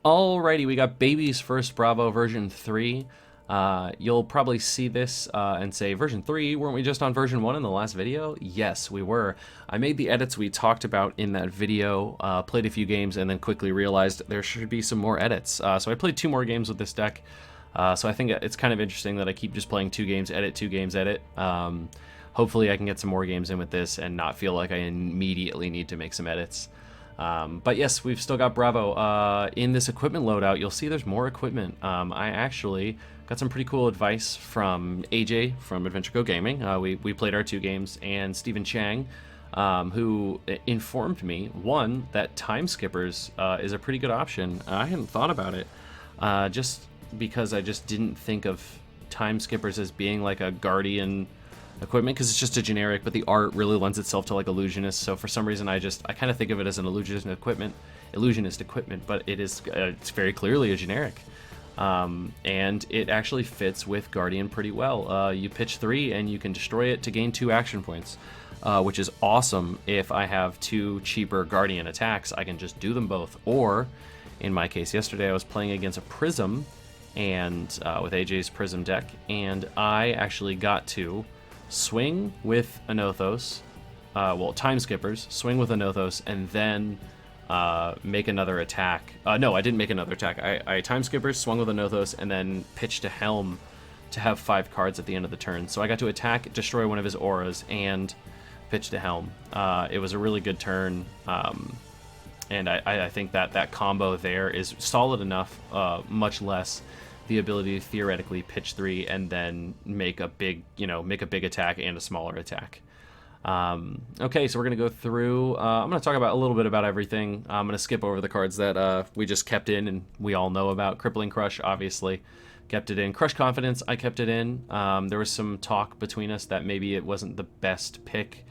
Alrighty, we got Baby's First Bravo version 3. You'll probably see this and say, version 3? Weren't we just on version 1 in the last video? Yes, we were. I made the edits we talked about in that video, played a few games, and then quickly realized there should be some more edits. So I played 2 more games with this deck. So I think it's kind of interesting that I keep just playing 2 games, edit, 2 games, edit. Hopefully I can get some more games in with this and not feel like I immediately need to make some edits. But yes, we've still got Bravo. In this equipment loadout, you'll see there's more equipment. I actually got some pretty cool advice from AJ from Adventure Go Gaming. We played our 2 games, and Stephen Chang, who informed me, one, that Time Skippers is a pretty good option. I hadn't thought about it, just because I just didn't think of Time Skippers as being like a Guardian equipment, because it's just a generic, but the art really lends itself to like illusionist. So for some reason I kind of think of it as an illusionist equipment, but it's very clearly a generic. And it actually fits with Guardian pretty well. You pitch 3 and you can destroy it to gain 2 action points, which is awesome. If I have 2 cheaper Guardian attacks, I can just do them both. Or in my case yesterday, I was playing against a Prism and with AJ's Prism deck, and I actually got to swing with Anothos, Time Skippers, swing with Anothos, and then make another attack. No, I didn't make another attack. I Time Skippers, swung with Anothos, and then pitched a Helm to have 5 cards at the end of the turn. So I got to attack, destroy one of his auras, and pitched a Helm. It was a really good turn, and I think that combo there is solid enough, much less the ability to theoretically pitch 3 and then make a big attack and a smaller attack. Okay, so we're gonna go through. I'm gonna talk about a little bit about everything. I'm gonna skip over the cards that we just kept in and we all know about. Crippling Crush, obviously, kept it in. Crush Confidence, I kept it in. There was some talk between us that maybe it wasn't the best pick,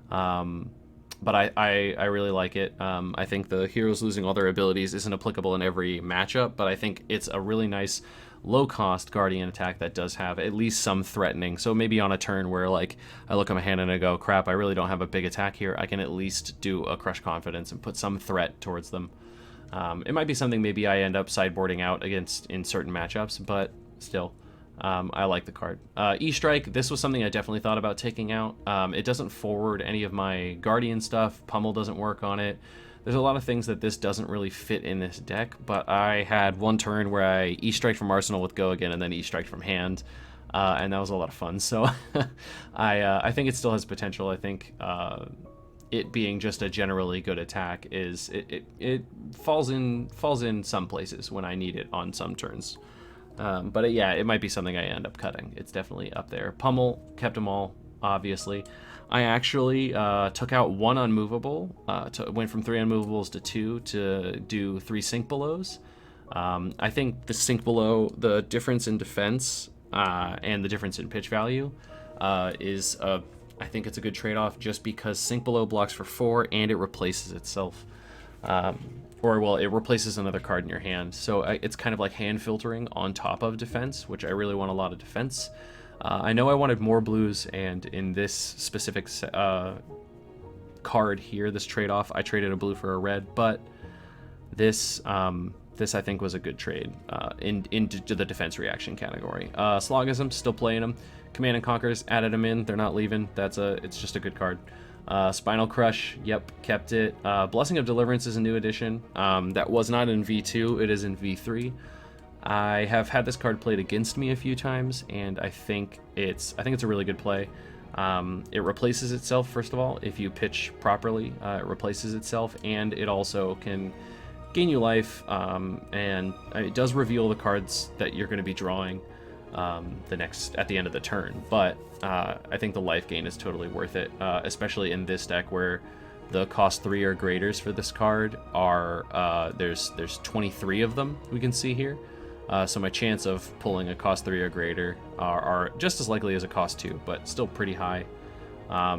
but I really like it. I think the heroes losing all their abilities isn't applicable in every matchup, but I think it's a really nice low-cost Guardian attack that does have at least some threatening. So maybe on a turn where like I look at my hand and I go, crap, I really don't have a big attack here, I can at least do a Crush Confidence and put some threat towards them. It might be something maybe I end up sideboarding out against in certain matchups, but still. I like the card. E-Strike, this was something I definitely thought about taking out. It doesn't forward any of my Guardian stuff. Pummel doesn't work on it. There's a lot of things that this doesn't really fit in this deck, but I had one turn where I E-Strike from Arsenal with Go Again and then E-Strike from hand, and that was a lot of fun. So I think it still has potential. I think it being just a generally good attack it falls in some places when I need it on some turns. But yeah, it might be something I end up cutting. It's definitely up there. Pummel, kept them all, obviously. I actually took out 1 unmovable, went from 3 unmovables to 2 to do 3 sink belows. I think the sink below, the difference in defense and the difference in pitch value I think it's a good trade-off, just because sink below blocks for 4 and it replaces itself. It replaces another card in your hand. So it's kind of like hand filtering on top of defense, which I really want a lot of defense. I know I wanted more blues, and in this specific card here, this trade-off, I traded a blue for a red, but this I think was a good trade into the defense reaction category. Slogism, still playing them. Command and Conquers, added them in. They're not leaving. It's just a good card. Spinal Crush, yep, kept it. Blessing of Deliverance is a new addition. That was not in V2, it is in V3. I have had this card played against me a few times, and I think it's a really good play. It replaces itself, first of all. If you pitch properly, it replaces itself, and it also can gain you life, and it does reveal the cards that you're going to be drawing at the end of the turn. But I think the life gain is totally worth it, especially in this deck where the cost 3 or graders for this card are there's 23 of them we can see here. So my chance of pulling a cost 3 or greater are just as likely as a cost 2, but still pretty high.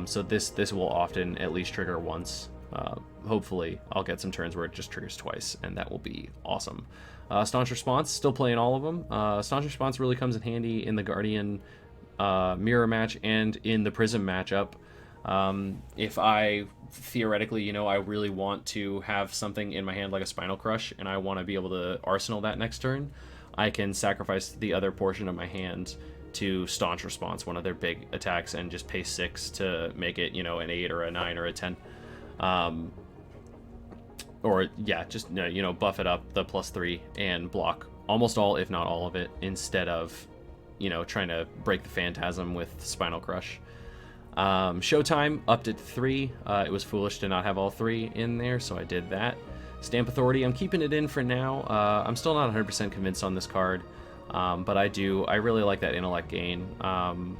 So this will often at least trigger once. Hopefully I'll get some turns where it just triggers twice, and that will be awesome. Staunch Response, still playing all of them. Staunch Response really comes in handy in the Guardian mirror match and in the Prism matchup. If I theoretically, you know, I really want to have something in my hand like a Spinal Crush, and I want to be able to arsenal that next turn, I can sacrifice the other portion of my hand to Staunch Response, one of their big attacks, and just pay 6 to make it, you know, an 8 or a 9 or a 10. Or, yeah, just, you know, buff it up, the +3, and block almost all, if not all of it, instead of, you know, trying to break the Phantasm with Spinal Crush. Showtime upped it to 3. It was foolish to not have all 3 in there, so I did that. Stamp Authority, I'm keeping it in for now. I'm still not 100% convinced on this card, but I really like that Intellect Gain. I'm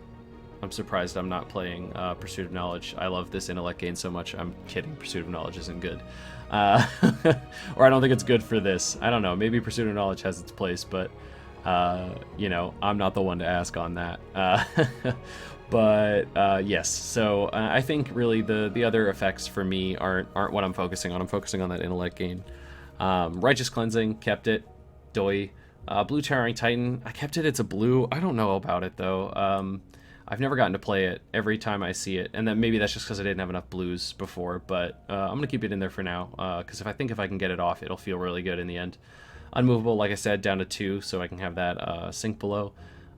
surprised I'm not playing Pursuit of Knowledge. I love this Intellect Gain so much. I'm kidding, Pursuit of Knowledge isn't good. Or I don't think it's good for this. I don't know, maybe Pursuit of Knowledge has its place, but, you know, I'm not the one to ask on that. But yes, so I think really the other effects for me aren't what I'm focusing on. I'm focusing on that Intellect Gain. Righteous Cleansing, kept it. Doi. Blue Towering Titan, I kept it. It's a blue. I don't know about it though. I've never gotten to play it every time I see it, and then maybe that's just because I didn't have enough blues before, but I'm gonna keep it in there for now, because if I can get it off, it'll feel really good in the end. Unmovable, like I said, down to 2, so I can have that sink below.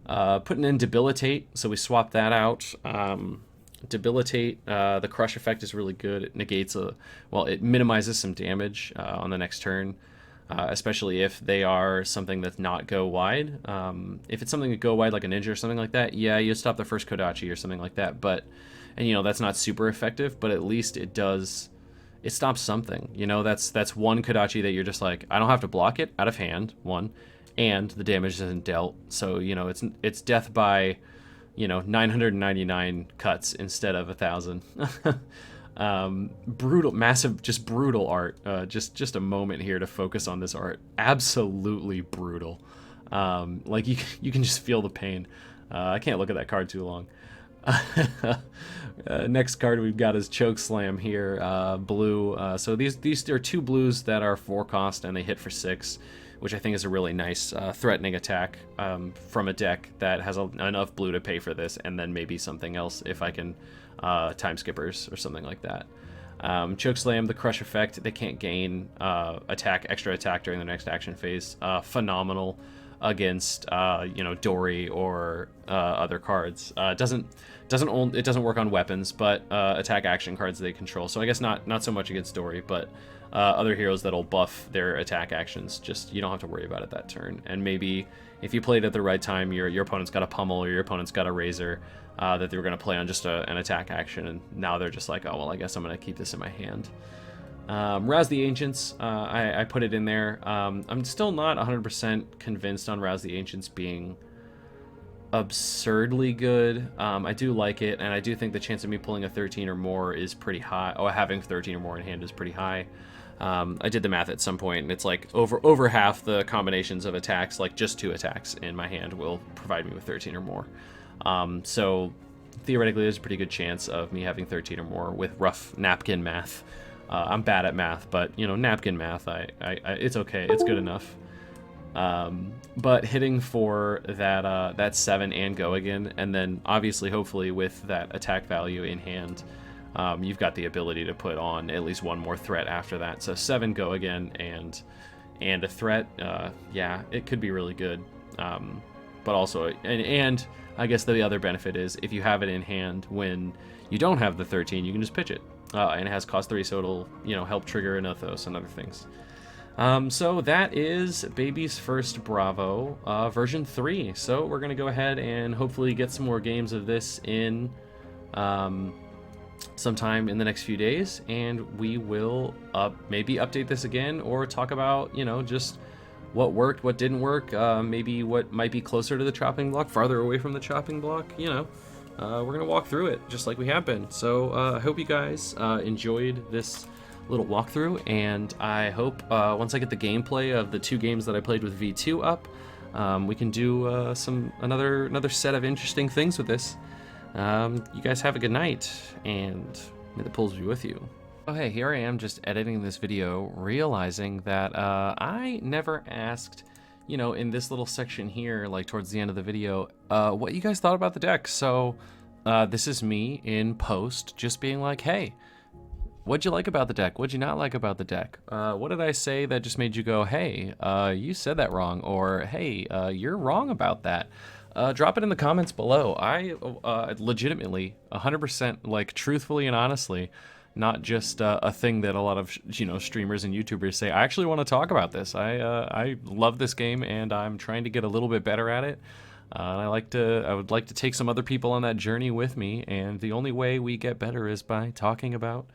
Putting in Debilitate, so we swap that out. Debilitate, the Crush effect is really good. It negates it minimizes some damage on the next turn, especially if they are something that's not go wide. If it's something that go wide like a ninja or something like that, yeah, you stop the first Kodachi or something like that, and you know, that's not super effective, but at least it stops something. You know, that's one Kodachi that you're just like, I don't have to block it out of hand, one, and the damage isn't dealt, so you know it's death by, you know, 999 cuts instead of 1,000. Brutal, massive, just brutal art. Just a moment here to focus on this art. Absolutely brutal. Like you can just feel the pain. I can't look at that card too long. Next card we've got is Chokeslam here, blue. So these are 2 blues that are 4 cost and they hit for 6. Which I think is a really nice threatening attack from a deck that has enough blue to pay for this, and then maybe something else if I can time skippers or something like that. Chokeslam, the Crush effect, they can't gain extra attack during the next action phase. Phenomenal against you know, Dory or other cards. It doesn't work on weapons, but attack action cards they control. So I guess not so much against Dory, but other heroes that'll buff their attack actions. Just, you don't have to worry about it that turn. And maybe if you played at the right time, your opponent's got a pummel or your opponent's got a razor that they were going to play on just an attack action, and now they're just like, oh well, I guess I'm going to keep this in my hand. Rouse the Ancients, I put it in there. I'm still not 100% convinced on Rouse the Ancients being absurdly good. I do like it, and I do think the chance of me pulling a 13 or more is pretty high. Oh, having 13 or more in hand is pretty high. I did the math at some point, and it's like over half the combinations of attacks, like just 2 attacks in my hand, will provide me with 13 or more. So theoretically, there's a pretty good chance of me having 13 or more with rough napkin math. I'm bad at math, but you know, napkin math, it's okay, it's good enough. But hitting for that 7 and go again, and then obviously, hopefully, with that attack value in hand, you've got the ability to put on at least 1 more threat after that. So 7 go again and a threat, yeah, it could be really good. But also, and I guess the other benefit is if you have it in hand when you don't have the 13, you can just pitch it. And it has cost 3, so it'll, you know, help trigger Anothos and other things. So that is Baby's First Bravo, version 3. So we're going to go ahead and hopefully get some more games of this in sometime in the next few days, and we will maybe update this again or talk about, you know, just what worked, what didn't work, maybe what might be closer to the chopping block, farther away from the chopping block, you know. We're going to walk through it just like we have been. So I hope you guys enjoyed this little walkthrough, and I hope once I get the gameplay of the 2 games that I played with V2 up, we can do another set of interesting things with this. You guys have a good night, and may the pulls be with you. Oh hey, here I am just editing this video, realizing that I never asked, you know, in this little section here, like towards the end of the video, what you guys thought about the deck. So this is me in post just being like, hey, What'd you like about the deck? What'd you not like about the deck? What did I say that just made you go, hey, you said that wrong, or hey, you're wrong about that? Drop it in the comments below. I legitimately, 100%, like truthfully and honestly, not just a thing that a lot of streamers and YouTubers say. I actually want to talk about this. I love this game and I'm trying to get a little bit better at it. And I would like to take some other people on that journey with me. And the only way we get better is by talking about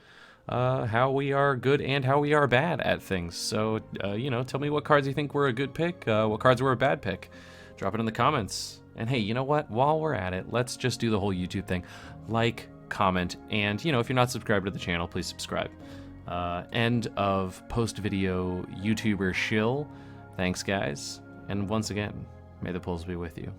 how we are good and how we are bad at things. So, tell me what cards you think were a good pick, what cards were a bad pick. Drop it in the comments. And hey, you know what? While we're at it, let's just do the whole YouTube thing. Like, comment, and, if you're not subscribed to the channel, please subscribe. End of post-video YouTuber shill. Thanks, guys. And once again, may the pulls be with you.